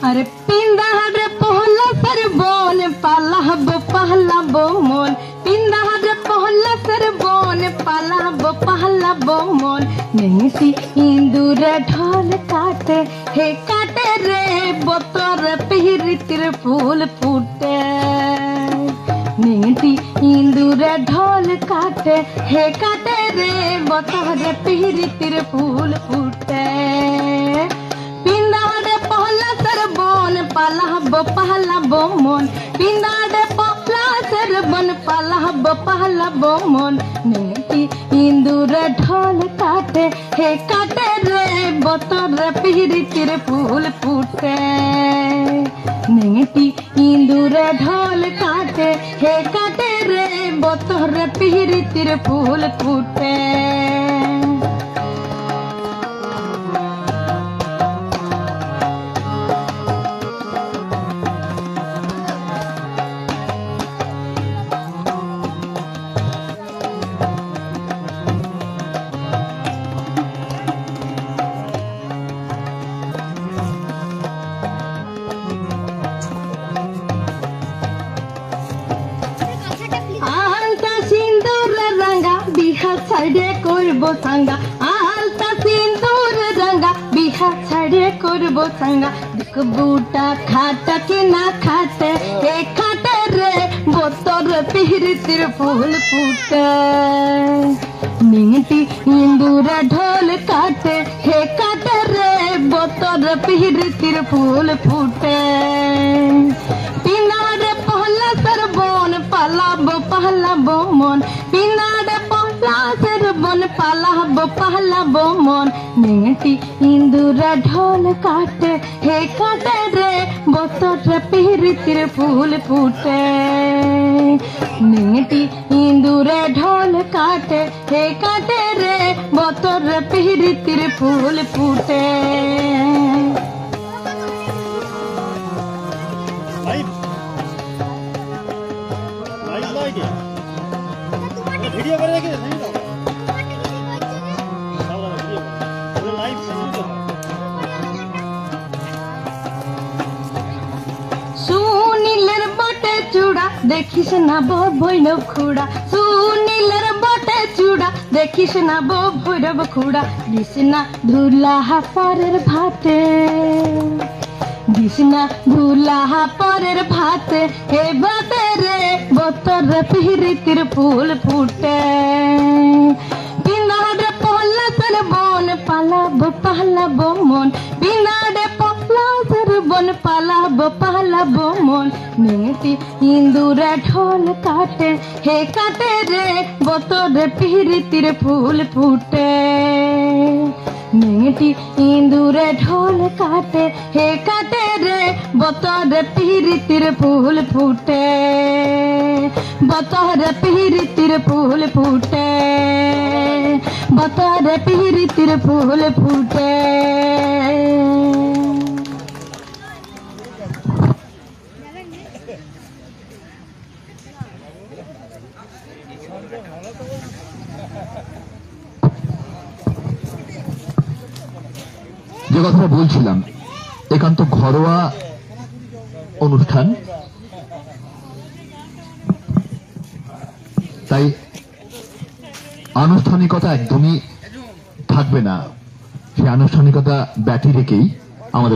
अरे पिंदा रे पहला सर बोन पहला बो मोन पिंदा रे पहला सर बोन पहला बो मोन नहीं सी इंदूर ढोल काटे हे काटे रे बोतर पिहरितिर फूल फूटे नहीं सी इंदूर ढोल काटे हे काटे रे बोतर पिहरितिर फूल फूटे पहला बो मोन पिंदा रे पहला सर बन पहला बो मोन नेटी इंदूर ढोल काटे हे काटे रे बोतर पिहरितिर फूल फूटे नेटी इंदूर ढोल काटे हे काटे रे बोतर पिहरितिर फूल फूटे ছাড়ে করব সাঙ্গা আলতা সিন্দুর রঙা বিহা ছাড়ে করব সাঙ্গা দেখ বুটা খাটা কে না খাটে হে খাটে রে बोतर पिहरितिर फूल फूटे निंगटी इंदूर ढोल काटे हे काटे रे बोतर पिहरितिर फूल फूटे पिना रे पहला सर बोन पहला बो मोन पिना रे सर बन पहला बो मोन नेटी इंदूर ढोल काटे हे काटे रे बोतर पिहरितिर फूल फूटे नेटी इंदूर ढोल काटे हे काटे रे बोतर पिहरितिर फूल फूटे ভিডিও করে রেখে সুনীলের বটে চূড়া দেখিস না ভৈরব খুড়া সুনীলের বটে চূড়া দেখিস না ভৈরব খুড়া দিস না ধুলা পরের ভাতে দিসনা ধুলা পরের ভাতে হে ভাতে রে बोतर पिहरितिर फूल फूटे पिना रे पहला सर बोन पहला बो मोन पिना रे पहला सर बोन पहला बो मोन नेटी इंदूर ढोल काटे हे काटे रे बोतर पिहरितिर फूल फूटे नेटी इंदूर ढोल काटे हे काटे रे बोतर पिहरितिर फूल फूटे बोतर पिहरितिर फूल फूटे बोतर पिहरितिर फूल फूटे যে কথাটা বলছিলাম একান্ত ঘরোয়া অনুষ্ঠান তাই আনুষ্ঠানিকতা একদমই থাকবে না সেই আনুষ্ঠানিকতা ব্যতি রেখেই আমাদের